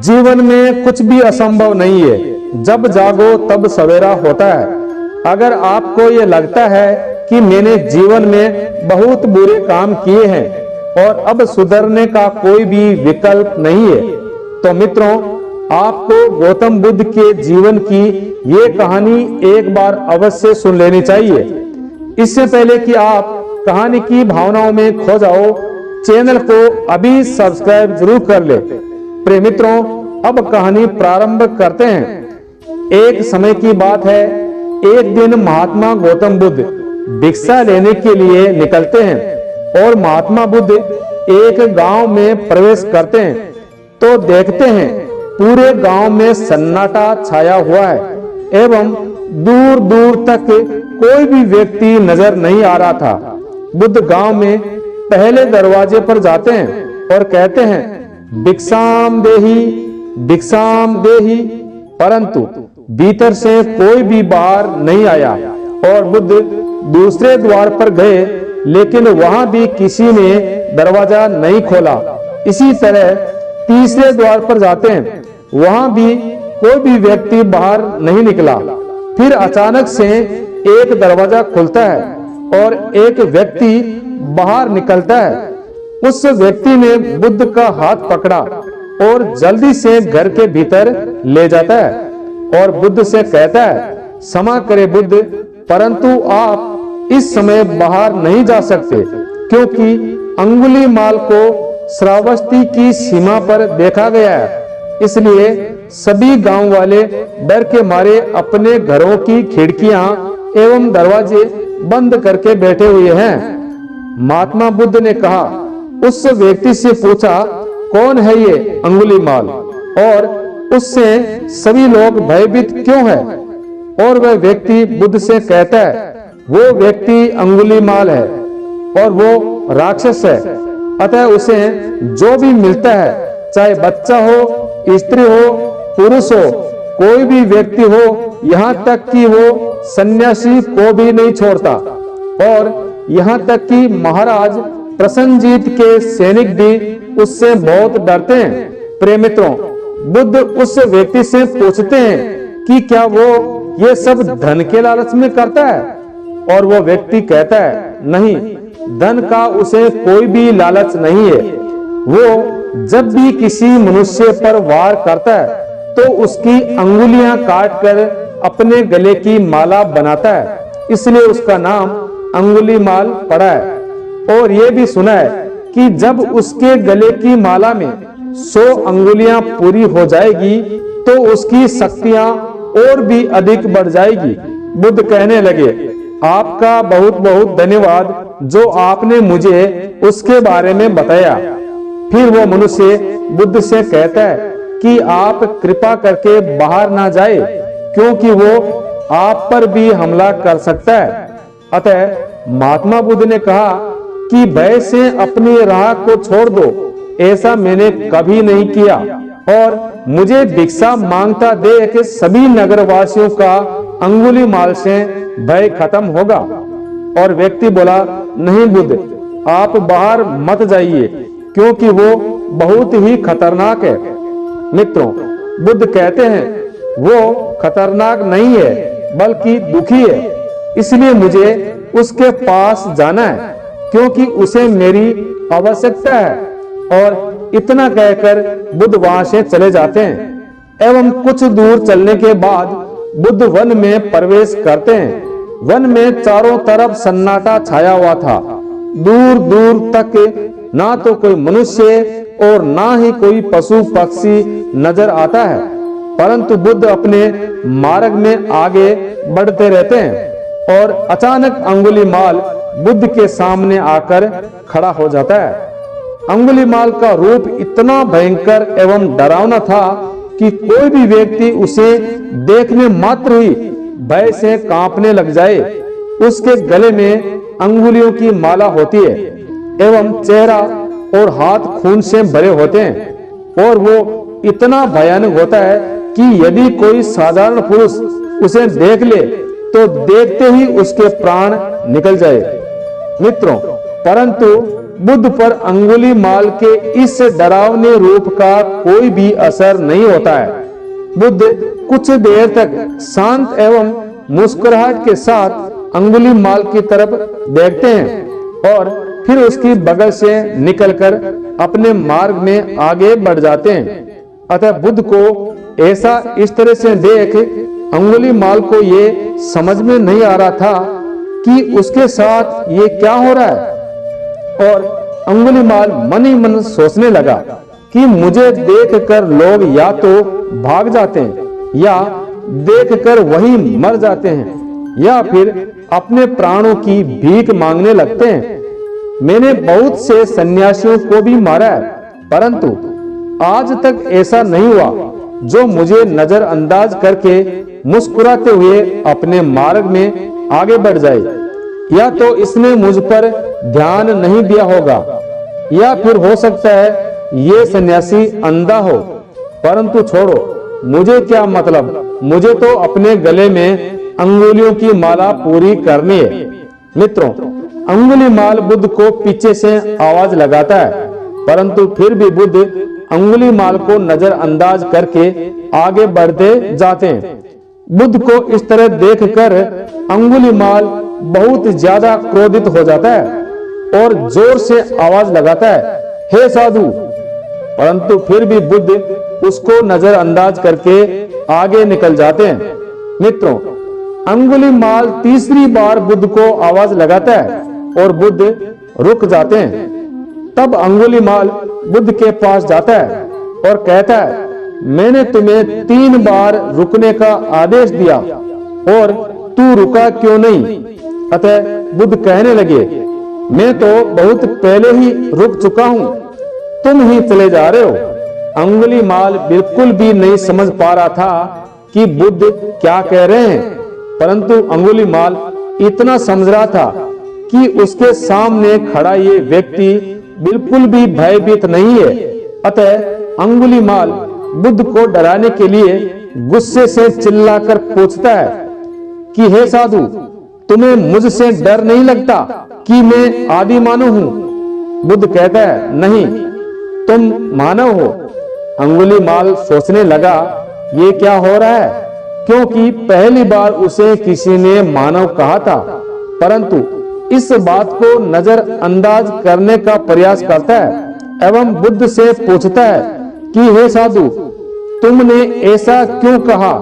जीवन में कुछ भी असंभव नहीं है। जब जागो तब सवेरा होता है। अगर आपको ये लगता है कि मैंने जीवन में बहुत बुरे काम किए हैं और अब सुधरने का कोई भी विकल्प नहीं है, तो मित्रों, आपको गौतम बुद्ध के जीवन की ये कहानी एक बार अवश्य सुन लेनी चाहिए। इससे पहले कि आप कहानी की भावनाओं में खो जाओ, चैनल को अभी सब्सक्राइब जरूर कर ले। प्रिय मित्रों, अब कहानी प्रारंभ करते हैं। एक समय की बात है, एक दिन महात्मा गौतम बुद्ध भिक्षा लेने के लिए निकलते हैं और महात्मा बुद्ध एक गांव में प्रवेश करते हैं तो देखते हैं पूरे गांव में सन्नाटा छाया हुआ है एवं दूर दूर तक कोई भी व्यक्ति नजर नहीं आ रहा था। बुद्ध गांव में पहले दरवाजे पर जाते हैं और कहते हैं, भिक्षाम देही, परंतु भीतर से कोई भी बाहर नहीं आया। और बुद्ध दूसरे द्वार पर गए, लेकिन वहां भी किसी ने दरवाजा नहीं खोला। इसी तरह तीसरे द्वार पर जाते हैं, वहां भी कोई भी व्यक्ति बाहर नहीं निकला। फिर अचानक से एक दरवाजा खुलता है और एक व्यक्ति बाहर निकलता है। उस व्यक्ति ने बुद्ध का हाथ पकड़ा और जल्दी से घर के भीतर ले जाता है और बुद्ध से कहता है, क्षमा करे बुद्ध, परंतु आप इस समय बाहर नहीं जा सकते, क्योंकि अंगुलीमाल को श्रावस्ती की सीमा पर देखा गया है। इसलिए सभी गांव वाले डर के मारे अपने घरों की खिड़कियां एवं दरवाजे बंद करके बैठे हुए हैं। महात्मा बुद्ध ने कहा, उस व्यक्ति से पूछा, कौन है ये अंगुलीमाल, और उससे सभी लोग भयभीत क्यों है? और वह व्यक्ति बुद्ध से कहता है, वो व्यक्ति अंगुलीमाल है और वो राक्षस है, अतः उसे जो भी मिलता है, चाहे बच्चा हो, स्त्री हो, पुरुष हो, कोई भी व्यक्ति हो, यहाँ तक कि वो सन्यासी को भी नहीं छोड़ता। और यहाँ तक कि महाराज प्रसन्नजीत के सैनिक भी उससे बहुत डरते हैं। प्रिय मित्रों, बुद्ध उस व्यक्ति से पूछते हैं कि क्या वो ये सब धन के लालच में करता है? और वो व्यक्ति कहता है, नहीं, धन का उसे कोई भी लालच नहीं है। वो जब भी किसी मनुष्य पर वार करता है तो उसकी अंगुलियां काटकर अपने गले की माला बनाता है, इसलिए उसका नाम अंगुलीमाल पड़ा है। और ये भी सुना है कि जब उसके गले की माला में 100 अंगुलियां पूरी हो जाएगी तो उसकी शक्तियां और भी अधिक बढ़ जाएगी। बुद्ध कहने लगे, आपका बहुत बहुत धन्यवाद जो आपने मुझे उसके बारे में बताया। फिर वो मनुष्य बुद्ध से कहता है कि आप कृपा करके बाहर ना जाए, क्योंकि वो आप पर भी हमला कर सकता है। अतः महात्मा बुद्ध ने कहा कि भय से अपनी राह को छोड़ दो, ऐसा मैंने कभी नहीं किया, और मुझे भिक्षा मांगता देख सभी नगरवासियों का अंगुलीमाल से भय खत्म होगा। और व्यक्ति बोला, नहीं बुद्ध, आप बाहर मत जाइए, क्योंकि वो बहुत ही खतरनाक है। मित्रों, बुद्ध कहते हैं, वो खतरनाक नहीं है बल्कि दुखी है, इसलिए मुझे उसके पास जाना है, क्योंकि उसे मेरी आवश्यकता है। और इतना कहकर बुद्ध वहां से चले जाते हैं एवं कुछ दूर चलने के बाद बुद्ध वन में प्रवेश करते हैं। वन में चारों तरफ सन्नाटा छाया हुआ था। दूर दूर तक ना तो कोई मनुष्य और ना ही कोई पशु पक्षी नजर आता है, परंतु बुद्ध अपने मार्ग में आगे बढ़ते रहते हैं। और अचानक अंगुलीमाल बुद्ध के सामने आकर खड़ा हो जाता है। अंगुलीमाल का रूप इतना भयंकर एवं डरावना था कि कोई भी व्यक्ति उसे देखने मात्र ही भय से कांपने लग जाए। उसके गले में अंगुलियों की माला होती है एवं चेहरा और हाथ खून से भरे होते हैं, और वो इतना भयानक होता है कि यदि कोई साधारण पुरुष उसे देख ले तो देखते ही उसके प्राण निकल जाए। मित्रों, परंतु बुद्ध पर अंगुलीमाल के इस डरावने रूप का कोई भी असर नहीं होता है। बुद्ध कुछ देर तक शांत एवं मुस्कुराहट के साथ अंगुलीमाल की तरफ देखते हैं और फिर उसकी बगल से निकलकर अपने मार्ग में आगे बढ़ जाते हैं। अतः बुद्ध को ऐसा इस तरह से देख अंगुलीमाल को ये समझ में नहीं आ रहा था कि उसके साथ ये क्या हो रहा है, और अंगुलीमाल मन ही मन सोचने लगा कि मुझे देखकर लोग या तो भाग जाते हैं या देखकर वही मर जाते हैं या फिर अपने प्राणों की भीख मांगने लगते हैं। मैंने बहुत से सन्यासियों को भी मारा है, परंतु आज तक ऐसा नहीं हुआ जो मुझे नजरअंदाज करके मुस्कुराते हुए अपने मार्ग में आगे बढ़ जाए। या तो इसने मुझ पर ध्यान नहीं दिया होगा या फिर हो सकता है ये सन्यासी अंधा हो, परंतु छोड़ो, मुझे क्या मतलब, मुझे तो अपने गले में अंगुलियों की माला पूरी करनी है। मित्रों, अंगुलीमाल बुद्ध को पीछे से आवाज लगाता है, परंतु फिर भी बुद्ध अंगुलीमाल को नजरअंदाज करके आगे बढ़ते जाते हैं। बुद्ध को इस तरह देखकर अंगुलीमाल बहुत ज्यादा क्रोधित हो जाता है और जोर से आवाज लगाता है, हे साधु, परंतु फिर भी बुद्ध उसको नजरअंदाज करके आगे निकल जाते हैं। मित्रों, अंगुलीमाल तीसरी बार बुद्ध को आवाज लगाता है और बुद्ध रुक जाते हैं। तब अंगुलीमाल बुद्ध के पास जाता है और कहता है, मैंने तुम्हें 3 बार रुकने का आदेश दिया और तू रुका क्यों नहीं? अतः बुद्ध कहने लगे, मैं तो बहुत पहले ही रुक चुका हूं, तुम ही चले जा रहे हो। अंगुलीमाल बिल्कुल भी नहीं समझ पा रहा था कि बुद्ध क्या कह रहे हैं, परंतु अंगुलीमाल इतना समझ रहा था कि उसके सामने खड़ा ये व्यक्ति बिल्कुल भी भयभीत नहीं है। अतः अंगुलीमाल बुद्ध को डराने के लिए गुस्से से चिल्लाकर पूछता है कि हे साधु, तुम्हें मुझसे डर नहीं लगता कि मैं आदि मानव हूं? बुद्ध कहता है, नहीं, तुम मानव हो। अंगुलीमाल सोचने लगा, ये क्या हो रहा है, क्योंकि पहली बार उसे किसी ने मानव कहा था, परंतु इस बात को नजरअंदाज करने का प्रयास करता है एवं बुद्ध से पूछता है कि हे साधु, तुमने ऐसा क्यों कहा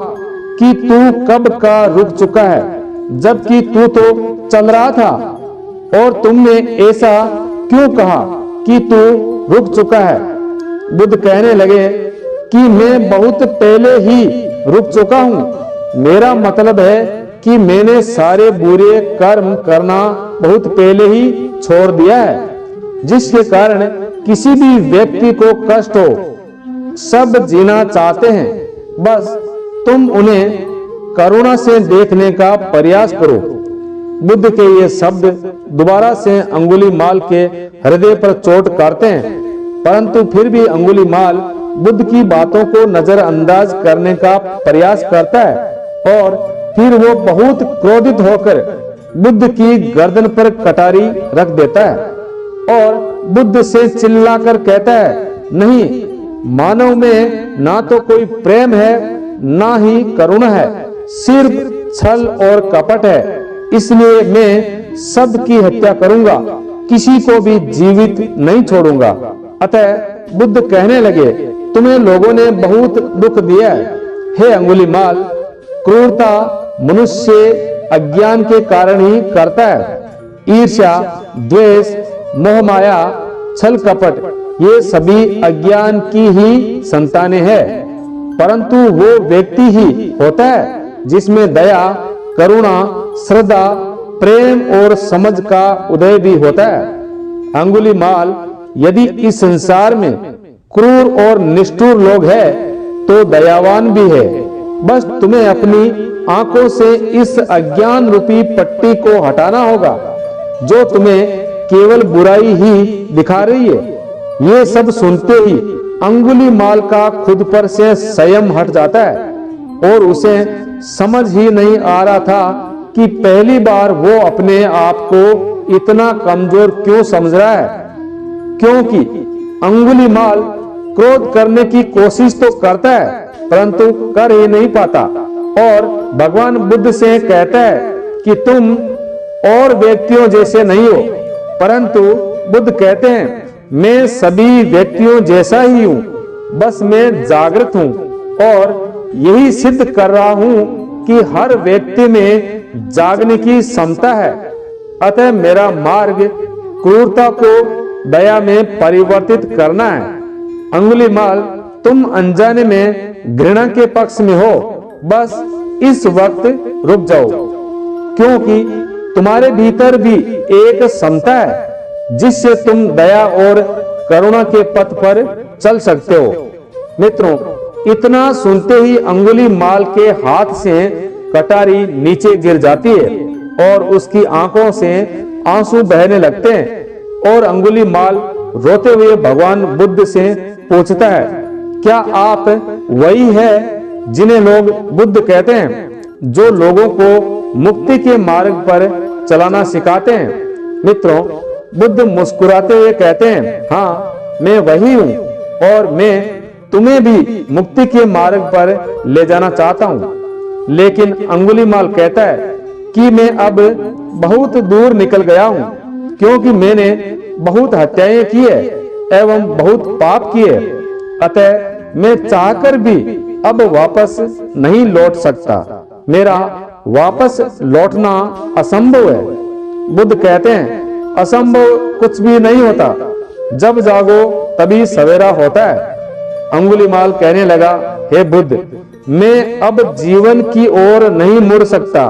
कि तू कब का रुक चुका है, जबकि तू तो चल रहा था? और तुमने ऐसा क्यों कहा कि तू रुक चुका है? बुद्ध कहने लगे कि मैं बहुत पहले ही रुक चुका हूं। मेरा मतलब है कि मैंने सारे बुरे कर्म करना बहुत पहले ही छोड़ दिया है, जिसके कारण किसी भी व्यक्ति को कष्ट हो। सब जीना चाहते हैं, बस तुम उन्हें करुणा से देखने का प्रयास करो। बुद्ध के ये शब्द दोबारा से अंगुलीमाल के हृदय पर चोट करते हैं, परंतु फिर भी अंगुलीमाल बुद्ध की बातों को नजरअंदाज करने का प्रयास करता है और फिर वो बहुत क्रोधित होकर बुद्ध की गर्दन पर कटारी रख देता है और बुद्ध से चिल्लाकर कहता है, नहीं, मानव में ना तो कोई प्रेम है ना ही करुणा है, सिर्फ छल और कपट है। इसलिए मैं सबकी हत्या करूंगा, किसी को भी जीवित नहीं छोड़ूंगा। अतः बुद्ध कहने लगे, तुम्हें लोगों ने बहुत दुख दिया है। हे अंगुलीमाल, क्रूरता मनुष्य अज्ञान के कारण ही करता है। ईर्ष्या, द्वेष, मोहमाया, छल कपट, ये सभी अज्ञान की ही संतानें हैं, परंतु वो व्यक्ति ही होता है जिसमें दया, करुणा, श्रद्धा, प्रेम और समझ का उदय भी होता है। अंगुलीमाल, यदि इस संसार में क्रूर और निष्ठुर लोग हैं, तो दयावान भी है। बस तुम्हें अपनी आंखों से इस अज्ञान रूपी पट्टी को हटाना होगा, जो तुम्हें केवल बुराई ही दिखा रही है। ये सब सुनते ही अंगुलीमाल का खुद पर से संयम हट जाता है और उसे समझ ही नहीं आ रहा था कि पहली बार वो अपने आप को इतना कमजोर क्यों समझ रहा है। क्योंकि अंगुलीमाल क्रोध करने की कोशिश तो करता है परंतु कर ही नहीं पाता और भगवान बुद्ध से कहता है कि तुम और व्यक्तियों जैसे नहीं हो। परंतु बुद्ध कहते हैं मैं सभी व्यक्तियों जैसा ही हूं, बस मैं जागृत हूं और यही सिद्ध कर रहा हूं कि हर व्यक्ति में जागने की क्षमता है। अतः मेरा मार्ग क्रूरता को दया में परिवर्तित करना है। अंगुलीमाल तुम अनजाने में घृणा के पक्ष में हो, बस इस वक्त रुक जाओ, क्योंकि तुम्हारे भीतर भी एक क्षमता है जिससे तुम दया और करुणा के पथ पर चल सकते हो। मित्रों, इतना सुनते ही अंगुलीमाल के हाथ से कटारी नीचे गिर जाती है और उसकी आंखों से आंसू बहने लगते हैं और अंगुलीमाल रोते हुए भगवान बुद्ध से पूछता है, क्या आप वही है जिन्हें लोग बुद्ध कहते हैं, जो लोगों को मुक्ति के मार्ग पर चलाना सिखाते हैं? मित्रों, बुद्ध मुस्कुराते हुए कहते हैं, हाँ मैं वही हूँ और मैं तुम्हें भी मुक्ति के मार्ग पर ले जाना चाहता हूँ। लेकिन अंगुलीमाल कहता है कि मैं अब बहुत दूर निकल गया हूँ, क्योंकि मैंने बहुत हत्याएं की है एवं बहुत पाप किए, अतः मैं चाहकर भी अब वापस नहीं लौट सकता। मेरा वापस लौटना असंभव है। बुद्ध कहते हैं, असंभव कुछ भी नहीं होता, जब जागो तभी सवेरा होता है। अंगुलीमाल कहने लगा, हे बुद्ध, मैं अब जीवन की ओर नहीं मुड़ सकता,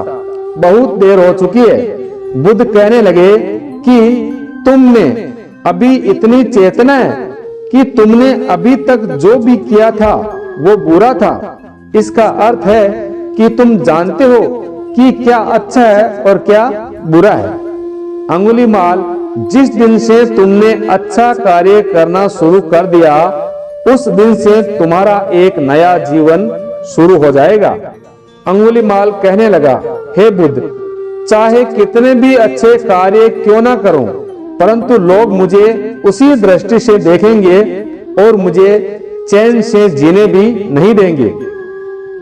बहुत देर हो चुकी है। बुद्ध कहने लगे कि तुम में अभी इतनी चेतना है कि तुमने अभी तक जो भी किया था वो बुरा था। इसका अर्थ है कि तुम जानते हो कि क्या अच्छा है और क्या बुरा है। अंगुलीमाल, जिस दिन से तुमने अच्छा कार्य करना शुरू कर दिया, उस दिन से तुम्हारा एक नया जीवन शुरू हो जाएगा। अंगुलीमाल कहने लगा, हे बुद्ध, चाहे कितने भी अच्छे कार्य क्यों ना करूं, परंतु लोग मुझे उसी दृष्टि से देखेंगे और मुझे चैन से जीने भी नहीं देंगे।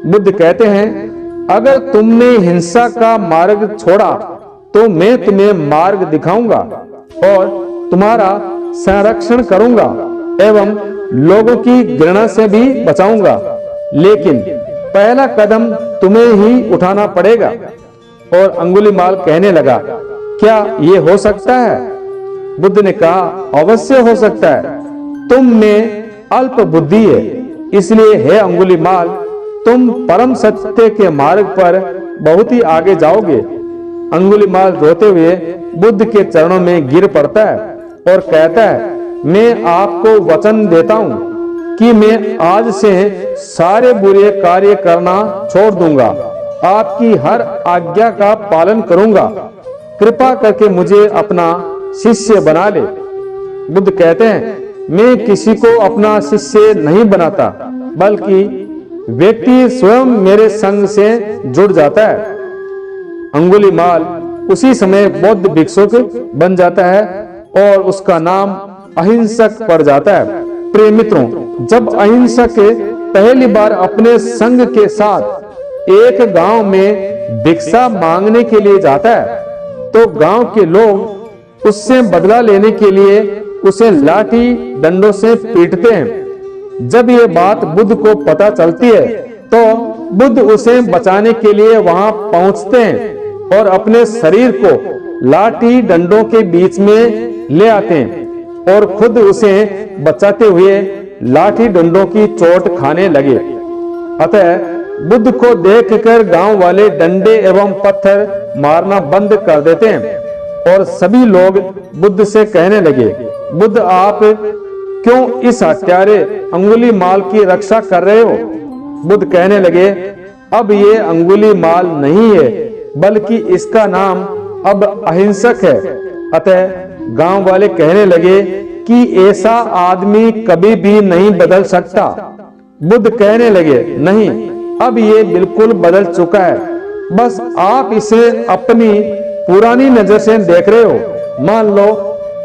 बुद्ध कहते हैं, अगर तुमने हिंसा का मार्ग छोड़ा तो मैं तुम्हें मार्ग दिखाऊंगा और तुम्हारा संरक्षण करूंगा एवं लोगों की घृणा से भी बचाऊंगा, लेकिन पहला कदम तुम्हें ही उठाना पड़ेगा। और अंगुलीमाल कहने लगा, क्या ये हो सकता है? बुद्ध ने कहा, अवश्य हो सकता है, तुम में अल्प बुद्धि है, इसलिए हे अंगुलीमाल, तुम परम सत्य के मार्ग पर बहुत ही आगे जाओगे। अंगुलीमाल रोते हुए बुद्ध के चरणों में गिर पड़ता है और कहता है, मैं आपको वचन देता हूँ कि मैं आज से सारे बुरे कार्य करना छोड़ दूंगा, आपकी हर आज्ञा का पालन करूंगा, कृपा करके मुझे अपना शिष्य बना ले। बुद्ध कहते हैं, मैं किसी को अपना शिष्य नहीं बनाता, बल्कि व्यक्ति स्वयं मेरे संग से जुड़ जाता है। अंगुलीमाल उसी समय बौद्ध भिक्षुक बन जाता है और उसका नाम अहिंसक पड़ जाता है। प्रिय मित्रों, जब अहिंसक पहली बार अपने संग के साथ एक गांव में भिक्षा मांगने के लिए जाता है, तो गांव के लोग उससे बदला लेने के लिए उसे लाठी डंडों से पीटते हैं। जब ये बात बुद्ध को पता चलती है, तो बुद्ध उसे बचाने के लिए वहां पहुंचते हैं और अपने शरीर को लाठी डंडों के बीच में ले आते हैं और खुद उसे बचाते हुए लाठी डंडों की चोट खाने लगे। अतः बुद्ध को देखकर गांव वाले डंडे एवं पत्थर मारना बंद कर देते हैं और सभी लोग बुद्ध से कहने लगे, बुद्ध, आप क्यों इस हत्यारे अंगुलीमाल की रक्षा कर रहे हो? बुद्ध कहने लगे, अब ये अंगुलीमाल नहीं है, बल्कि इसका नाम अब अहिंसक है। अतः गांव वाले कहने लगे कि ऐसा आदमी कभी भी नहीं बदल सकता। बुद्ध कहने लगे, नहीं, अब ये बिल्कुल बदल चुका है, बस आप इसे अपनी पुरानी नजर से देख रहे हो। मान लो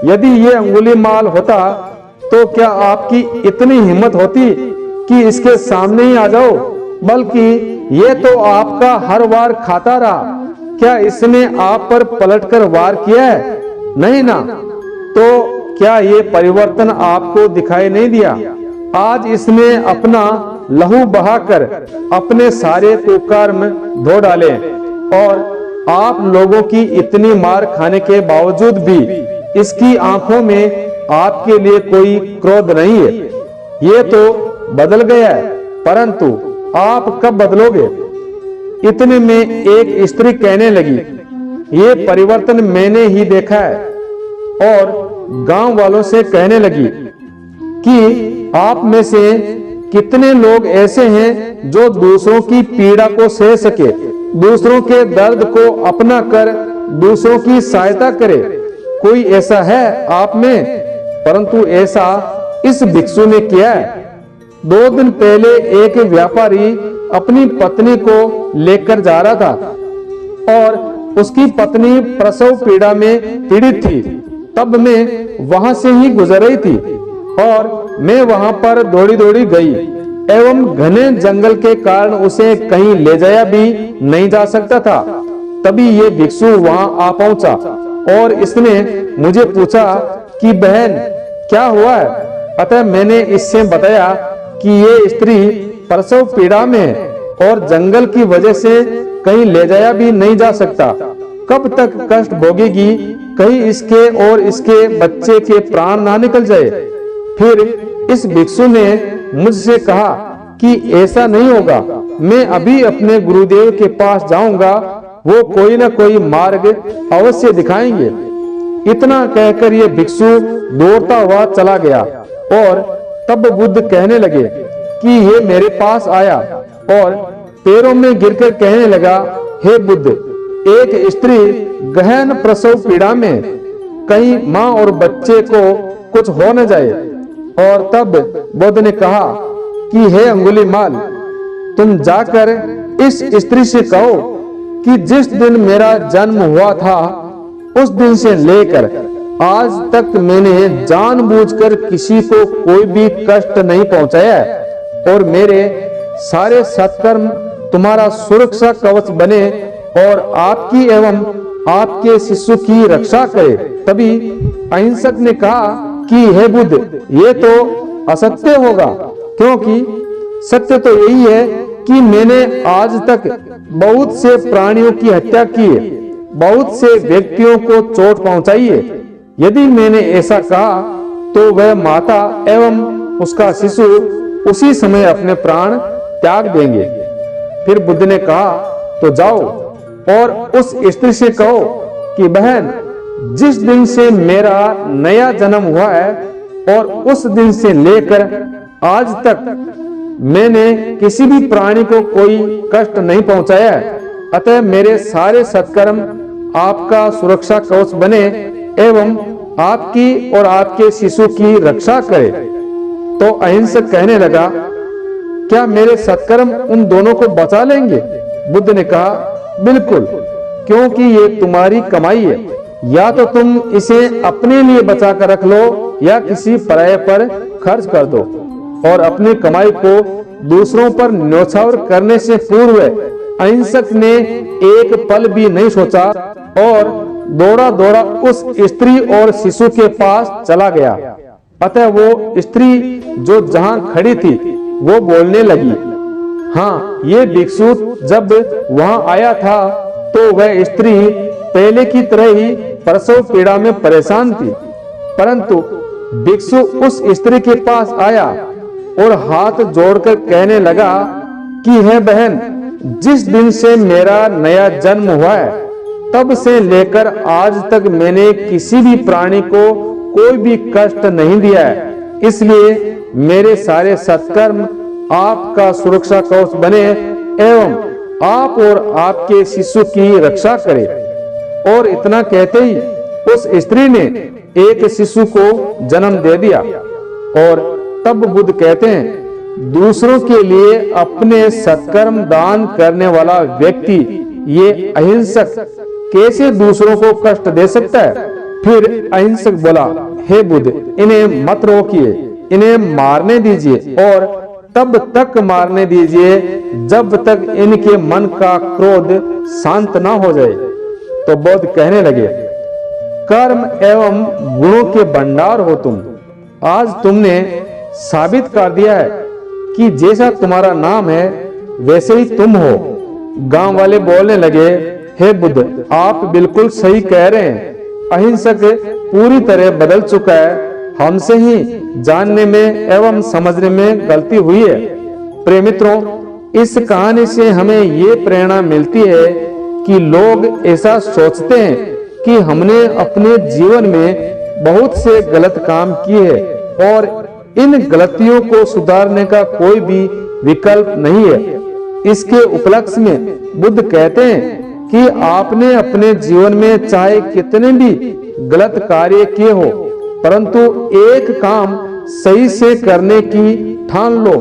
यदि ये अंगुलीमाल होता तो क्या आपकी इतनी हिम्मत होती कि इसके सामने ही आ जाओ? बल्कि ये तो आपका हर वार खाता रहा। क्या इसने आप पर पलटकर वार किया है? नहीं ना। तो क्या ये परिवर्तन आपको दिखाई नहीं दिया? आज इसने अपना लहू बहाकर अपने सारे कुकर्म धो डाले और आप लोगों की इतनी मार खाने के बावजूद भी इसकी आंखों में आपके लिए कोई क्रोध नहीं है। ये तो बदल गया है, परंतु आप कब बदलोगे? इतने में एक स्त्री कहने लगी, ये परिवर्तन मैंने ही देखा है, और गांव वालों से कहने लगी कि आप में से कितने लोग ऐसे हैं जो दूसरों की पीड़ा को सह सके, दूसरों के दर्द को अपना कर दूसरों की सहायता करे? कोई ऐसा है आप में? परंतु ऐसा इस भिक्षु ने किया है। 2 दिन पहले एक व्यापारी अपनी पत्नी को लेकर जा रहा था और उसकी पत्नी प्रसव पीड़ा में पीड़ित थी। तब मैं वहां से ही गुजर रही थी और मैं वहां पर दौड़ी दौड़ी गई एवं घने जंगल के कारण उसे कहीं ले जाया भी नहीं जा सकता था। तभी ये भिक्षु वहां आ पहुंचा और इसने मुझे पूछा कि बहन क्या हुआ है? अतः मैंने इससे बताया कि ये स्त्री प्रसव पीड़ा में है और जंगल की वजह से कहीं ले जाया भी नहीं जा सकता। कब तक कष्ट भोगेगी, कहीं इसके और इसके बच्चे के प्राण ना निकल जाए। फिर इस भिक्षु ने मुझसे कहा कि ऐसा नहीं होगा, मैं अभी अपने गुरुदेव के पास जाऊंगा, वो कोई ना कोई मार्ग अवश्य दिखाएंगे। इतना कहकर ये भिक्षु दौड़ता हुआ चला गया और तब बुद्ध कहने लगे कि ये मेरे पास आया और पैरों में गिरकर कहने लगा, हे बुद्ध, एक स्त्री गहन प्रसव पीड़ा में, कहीं माँ और बच्चे को कुछ हो न जाए। और तब बुद्ध ने कहा कि हे अंगुलीमाल, तुम जाकर इस स्त्री से कहो कि जिस दिन मेरा जन्म हुआ था उस दिन से लेकर आज तक मैंने जानबूझकर किसी को कोई भी कष्ट नहीं पहुंचाया और मेरे सारे सत्कर्म तुम्हारा सुरक्षा कवच बने और आपकी एवं आपके शिष्य की रक्षा करे। तभी अहिंसक ने कहा कि हे बुद्ध, ये तो असत्य होगा, क्योंकि सत्य तो यही है कि मैंने आज तक बहुत से प्राणियों की हत्या की है, बहुत से व्यक्तियों को चोट पहुंचाई है। यदि मैंने ऐसा कहा तो वह माता एवं उसका शिशु उसी समय अपने प्राण त्याग देंगे। फिर बुद्ध ने कहा, तो जाओ और उस स्त्री से कहो कि बहन, जिस दिन से मेरा नया जन्म हुआ है और उस दिन से लेकर आज तक मैंने किसी भी प्राणी को कोई कष्ट नहीं पहुंचाया है, अतः मेरे सारे सत्कर्म आपका सुरक्षा कवच बने एवं आपकी और आपके शिशु की रक्षा करे। तो अहिंसक कहने लगा, क्या मेरे सत्कर्म उन दोनों को बचा लेंगे? बुद्ध ने कहा, बिल्कुल, क्योंकि ये तुम्हारी कमाई है। या तो तुम इसे अपने लिए बचा कर रख लो या किसी पराये पर खर्च कर दो। और अपनी कमाई को दूसरों पर न्योछावर करने से पूर्व अहिंसक ने एक पल भी नहीं सोचा और दौड़ा दौड़ा उस स्त्री और शिशु के पास चला गया। अतः वो स्त्री जो जहां खड़ी थी वो बोलने लगी। हाँ, ये भिक्षु जब वहां आया था तो वह स्त्री पहले की तरह ही प्रसव पीड़ा में परेशान थी, परंतु भिक्षु उस स्त्री के पास आया और हाथ जोड़कर कहने लगा कि हे बहन, जिस दिन से मेरा नया जन्म हुआ है तब से लेकर आज तक मैंने किसी भी प्राणी को कोई भी कष्ट नहीं दिया है, इसलिए मेरे सारे सत्कर्म आपका सुरक्षा कवच बने एवं आप और आपके शिशु की रक्षा करे। और इतना कहते ही उस स्त्री ने एक शिशु को जन्म दे दिया। और तब बुद्ध कहते हैं, दूसरों के लिए अपने सत्कर्म दान करने वाला व्यक्ति, ये अहिंसक, कैसे दूसरों को कष्ट दे सकता है? फिर अहिंसक बोला, हे बुद्ध, इन्हें मत रोकिए, इन्हें मारने दीजिए और तब तक मारने दीजिए जब तक इनके मन का क्रोध शांत ना हो जाए। तो बुद्ध कहने लगे, कर्म एवं गुणों के भंडार हो तुम। आज तुमने साबित कर दिया है कि जैसा तुम्हारा नाम है वैसे ही तुम हो। गांव वाले बोलने लगे, हे बुद्ध, आप बिल्कुल सही कह रहे हैं। अहिंसक पूरी तरह बदल चुका है। हमसे ही जानने में एवं समझने में गलती हुई है। प्रिय मित्रों, इस कहानी से हमें ये प्रेरणा मिलती है कि लोग ऐसा सोचते हैं कि हमने अपने जीवन में बहुत से गलत काम किए और इन गलतियों को सुधारने का कोई भी विकल्प नहीं है। इसके उपलक्ष्य में बुद्ध कहते हैं कि आपने अपने जीवन में चाहे कितने भी गलत कार्य किए हो, परंतु एक काम सही से करने की ठान लो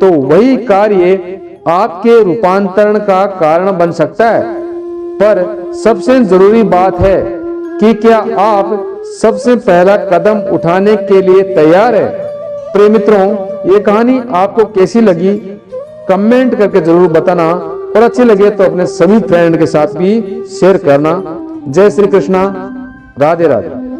तो वही कार्य आपके रूपांतरण का कारण बन सकता है। पर सबसे जरूरी बात है कि क्या आप सबसे पहला कदम उठाने के लिए तैयार है। प्रिय मित्रों, ये कहानी आपको कैसी लगी कमेंट करके जरूर बताना और अच्छी लगे तो अपने सभी फ्रेंड के साथ भी शेयर करना। जय श्री कृष्णा, राधे राधे।